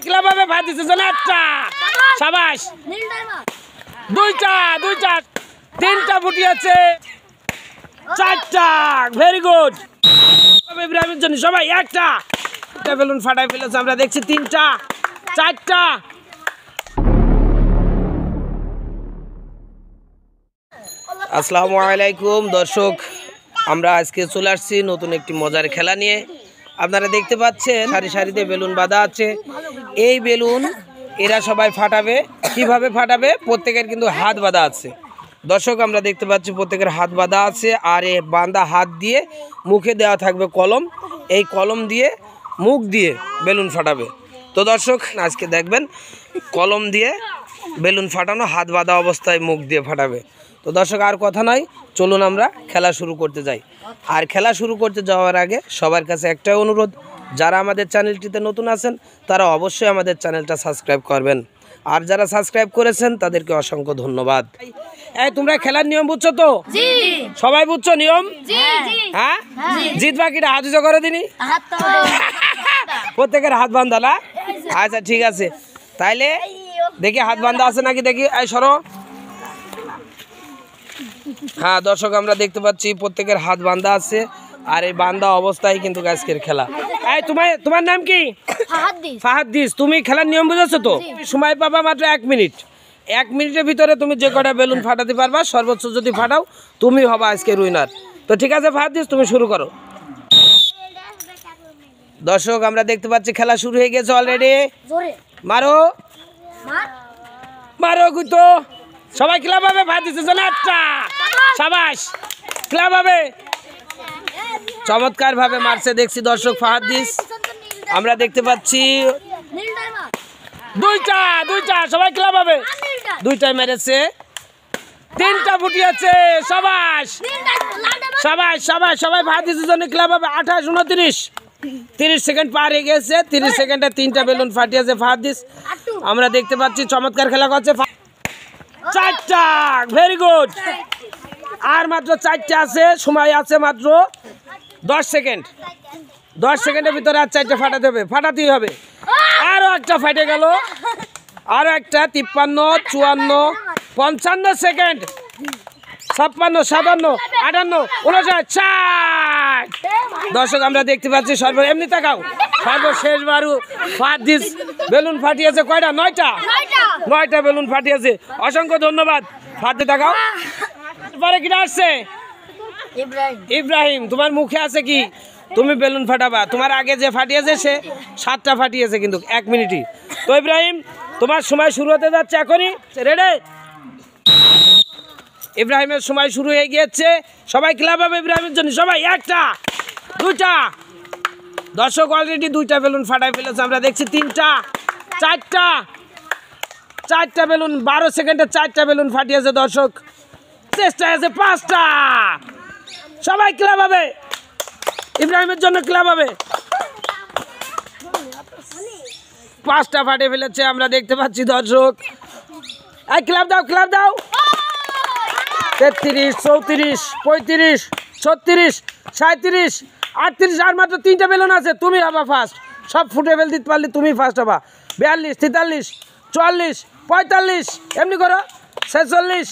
কিভাবে ভাত দিচ্ছে জন্য একটা সাবাস দুইটা তিনটা ফুটিয়েছে চারটা ভেরি গুড ইব্রাহিমের জন্য সবাই একটা বেলুন ফাটাই ফেলেছে আমরা দেখছি তিনটা চারটা আসসালামু আলাইকুম দর্শক আমরা আজকে চলে আসছি নতুন একটি মজার খেলা নিয়ে আপনারা দেখতে পাচ্ছেন সারি সারিতে বেলুন বাঁধা আছে এই বেলুন এরা সবাই ফাটাবে কিভাবে ফাটাবে প্রত্যেকের কিন্তু হাত বাঁধা আছে দর্শক আমরা দেখতে পাচ্ছি প্রত্যেকের হাত বাঁধা আছে আর এই বাঁধা হাত দিয়ে মুখে দেওয়া থাকবে কলম এই কলম দিয়ে মুখ দিয়ে বেলুন ফাটাবে তো দর্শক আজকে দেখবেন কলম দিয়ে বেলুন ফাটানো হাত বাঁধা অবস্থায় মুখ দিয়ে ফাটাবে তো দর্শক আর কথা নয় চলুন আমরা খেলা শুরু করতে যাই আর খেলা শুরু করতে যাওয়ার আগে সবার কাছে একটাই অনুরোধ যারা আমাদের চ্যানেলটিতে নতুন আছেন তারা অবশ্যই আমাদের চ্যানেলটা সাবস্ক্রাইব করবেন আর যারা সাবস্ক্রাইব করেছেন তাদেরকে অসংখ্য ধন্যবাদ এই তোমরা খেলার নিয়ম বুঝছো তো জি সবাই বুঝছো নিয়ম জি হ্যাঁ জিত বাকিটা হাত উঁচু করে দিনি প্রত্যেকের হাত বাঁধা না আচ্ছা ঠিক আছে তাইলে দেখি হাত বাঁধা আছে নাকি দেখি এই সরো হ্যাঁ দর্শক আমরা দেখতে পাচ্ছি প্রত্যেকের হাত বাঁধা আছে আর এই বাঁধা অবস্থায় কিন্তু আজকের খেলা এই তোমার নাম কি ফাহাদ্দিস তুমি খেলার নিয়ম বুঝেছো তো সময় পাবা মাত্র 1 মিনিট 1 মিনিটের ভিতরে তুমি যে কটা বেলুন ফাটাতে পারবা সর্বোচ্চ যদি ফাটাও তুমি হবা আজকে উইনার তো ঠিক আছে ফাহাদ্দিস তুমি শুরু করো দর্শক আমরা দেখতে পাচ্ছি খেলা শুরু হয়ে গেছে অলরেডি মারো মারো গুতো সবাই কিভাবে ভাত দিচ্ছে জন্য একটা সাবাস কিভাবে চমৎকার ভাবে মারছে দেখছি দর্শক ফাহাদ্দিস আমরা দেখতে পাচ্ছি দুইটা সবাই কিভাবে দুইটাই মেরেছে তিনটা ফুটিয়েছে সাবাস সবাই সবাই ভাত দিচ্ছে জন্য কিভাবে 28 29 30 সেকেন্ড পার হয়ে গেছে 30 সেকেন্ডে তিনটা বেলুন ফাটিয়েছে ফাহাদ্দিস আমরা দেখতে পাচ্ছি চমৎকার খেলা করছে চারটা ভেরি গুড আর মাত্র চারটা আছে সময় আছে মাত্র 10 সেকেন্ড 10 সেকেন্ডের ভিতরে আর চারটা ফাটাতেই হবে আরো একটা ফাটে গেল আরো একটা 53 54 55 সেকেন্ড 56 57 58 59 দর্শক আমরা দেখতে পাচ্ছি এমনি তাকাও সর্বশেষ বারু ফাহাদ্দিস বেলুন ফাটিয়েছে কয়টা 9টা বেলুন ফাটিয়েছে অসংখ্য ধন্যবাদ ফাহাদ্দিস তাকাও পরে কিনা আসছে ইব্রাহিম তোমার মুখে আছে কি তুমি বেলুন ফাটাবা তোমার আগে যে ফাটিয়েছে সে 7টা ফাটিয়েছে কিন্তু 1 মিনিটই তো ইব্রাহিম তোমার সময় শুরু হতে যাচ্ছে এখনই রেডি ইব্রাহিমের সময় শুরু হয়ে গিয়েছে সবাই কিভাবে ইব্রাহিমের জন্য সবাই একটা দুইটা দর্শক অলরেডি 2টা বেলুন ফাটাই ফেলেছে আমরা দেখছি 3টা চারটা বেলুন 12 সেকেন্ডে 4টা বেলুন ফাটিয়েছে দর্শক চেষ্টা আছে 5টা সবাই কিভাবে ইব্রাহিমের জন্য কিভাবে 5টা ফাটে ফেলেছে আমরা দেখতে পাচ্ছি দর্শক এই ক্লাব দাও 33 34 35 36 37 38 আর মাত্র 3টা বেলুন আছে তুমি হবা ফার্স্ট সব ফুটে ফেল দিতে পারলে তুমি ফার্স্ট হবা 42 43 44 45 এমনি করো 46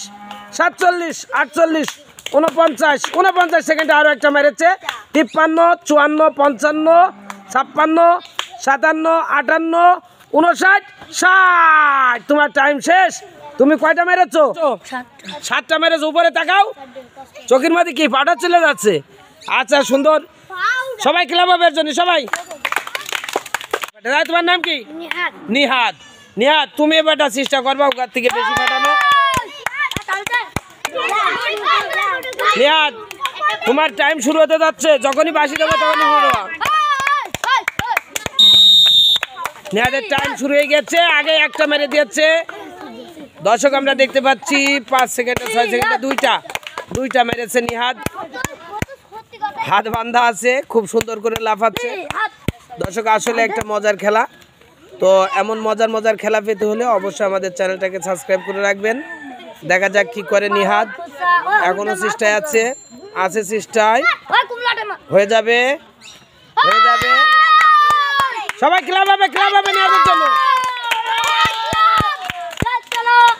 47 48 49 সেকেন্ডে আরো একটা মেরেছে 53 54 55 56 57 58 59 60 তোমার টাইম শেষ তুমি কয়টা মেরেছো 7টা মেরেছো উপরে তাকাও চোখের মধ্যে কি পাটা চলে যাচ্ছে আচ্ছা সুন্দর সবাই কিভাবে জন্য সবাই তোমার নাম কি নিহাদ তুমি এবারটা চেষ্টা করবা ওখান থেকে বেশি ফাটানো নিহাদ তোমার টাইম শুরু হতে যাচ্ছে যখনই বাঁশি দেবো তখনই উড়বা নিহাদের টাইম শুরু হয়ে গেছে আগে একটা মেরে দিয়েছে দর্শক আমরা দেখতে পাচ্ছি 5 সেকেন্ডে 6 সেকেন্ডে দুইটা মেরেছে নিহাদ হাত বাঁধা আছে খুব সুন্দর করে লাফাচ্ছে দর্শক আসলে একটা মজার খেলা তো এমন মজার খেলা পেতে হলে অবশ্যই আমাদের চ্যানেলটাকে সাবস্ক্রাইব করে রাখবেন দেখা যাক কি করে নিহাদ এখনো চেষ্টায় আছে চেষ্টায় হয়ে যাবে সবাই ক্লাব হবে নেওয়ার জন্য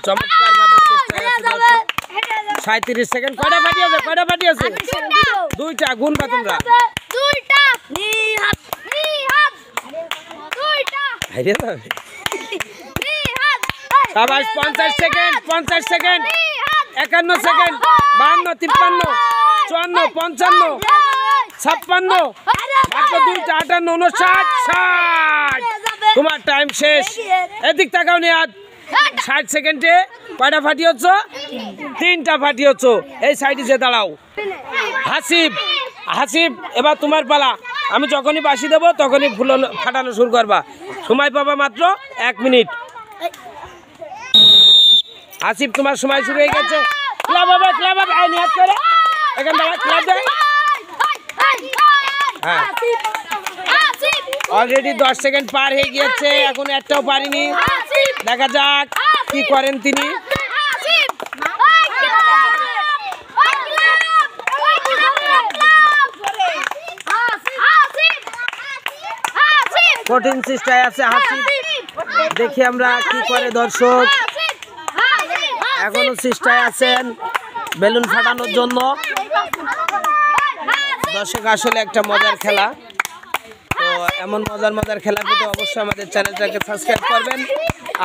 চমৎকার ভাবে চেষ্টা আছে 37 সেকেন্ড কয়টা ফাটি আছে দুইটা গুনবা তোমরা দুইটা সবাই 50 সেকেন্ড 51 সেকেন্ড 52 53 54 55 56 মাত্র দুইটা 58 59 তোমার টাইম শেষ এদিক তাকাও নিয়াদ 60 সেকেন্ডে কয়টা ফাটিয়েছ তিনটা ফাটিয়েছ এই সাইডে যে দাঁড়াও হাসিব এবার তোমার পালা আমি যখনই বাঁশি দেবো তখনই ফাটানো শুরু করবা সময় পাবা মাত্র 1 মিনিট হাসিব তোমার সময় শুরু হয়ে গেছে ক্লাব হবে নিয়াদ করে এখান থেকে ক্লাব দেয় হ্যাঁ অলরেডি 10 সেকেন্ড পার হয়ে গিয়েছে এখন একটাও পারিনি দেখা যাক কি করেন তিনি কঠিন চেষ্টায় আছে হাসিব দেখি আমরা কি করে দর্শক এখনো চেষ্টায় আছেন বেলুন ফাটানোর জন্য দর্শক আসলে একটা মজার খেলা তো এমন মজার খেলা পেতে অবশ্যই আমাদের চ্যানেলটাকে সাবস্ক্রাইব করবেন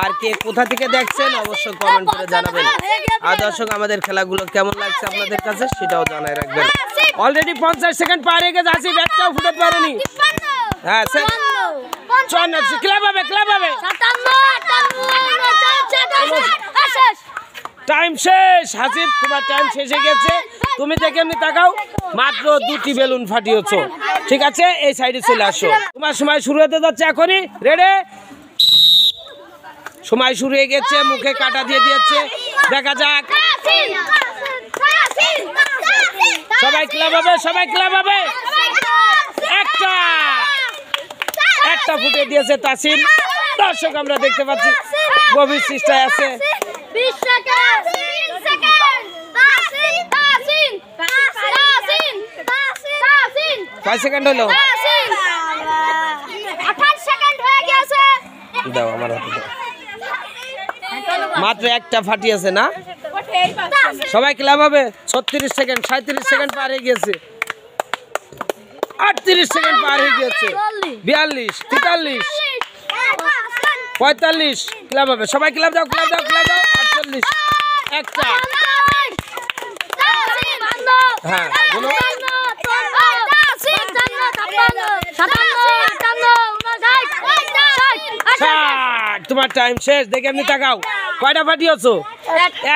আর কে কোথা থেকে দেখছেন অবশ্যই কমেন্ট করে জানাবেন আর দর্শক আমাদের খেলাগুলো কেমন লাগছে আপনাদের কাছে সেটাও জানাই রাখবেন অলরেডি 50 সেকেন্ড পার হয়ে গেছে আসিফ একটাও ফুটাতে পারেনি হ্যাঁ স্যার 54 ক্লাব হবে টাইম শেষ হাসিব তোমার টাইম শেষ হয়ে গেছে তুমি দেখে এমনি তাকাও মাত্র 2টি বেলুন ফাটিয়েছো ঠিক আছে এই সাইডে চলে আসো তোমার সময় শুরু হতে যাচ্ছে এখনই রেডি সময় শুরু হয়ে গেছে মুখে কাটা দিয়ে দিয়েছে দেখা যাক সবাই ক্লাব হবে একটা ফুটে দিয়েছে তাসিন দর্শক আমরা দেখতে পাচ্ছি গভীর চেষ্টায় আছে 20 সেকেন্ড 3 সেকেন্ড তাসিন 5 সেকেন্ড হলো 28 সেকেন্ড হয়ে গেছে দাও আমার হাতে দাও মাত্র একটা ফাটিয়েছে না সবাই ক্লাব হবে 36 সেকেন্ড 37 সেকেন্ড পার হয়ে গেছে 38 সেকেন্ড পার হয়ে গেছে 42 43 45 ক্লাব হবে সবাই ক্লাব দাও 48 একটা হ্যাঁ বলো তোমার টাইম শেষ দেখে এমনি তাকাও কয়টা ফাটিয়েছো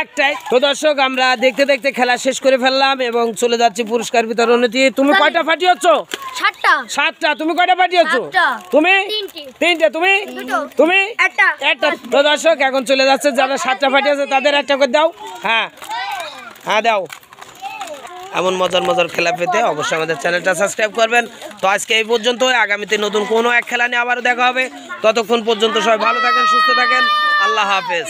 একটাই তো দর্শক আমরা দেখতে দেখতে খেলা শেষ করে ফেললাম এবং চলে যাচ্ছি পুরস্কার বিতরণে তুমি কয়টা ফাটিয়েছো 7টা তুমি কয়টা ফাটিয়েছো তুমি 3টে তুমি একটা তো দর্শক এখন চলে যাচ্ছে যারা 7টা ফাটিয়েছে তাদের একটা করে দাও হ্যাঁ দাও এমন মজার খেলা পেতে অবশ্যই আমাদের চ্যানেলটা সাবস্ক্রাইব করবেন তো আজকে এই পর্যন্ত আগামীতে নতুন কোনো এক খেলা নিয়ে আবারও দেখা হবে ততক্ষণ পর্যন্ত সবাই ভালো থাকেন সুস্থ থাকেন আল্লাহ হাফেজ।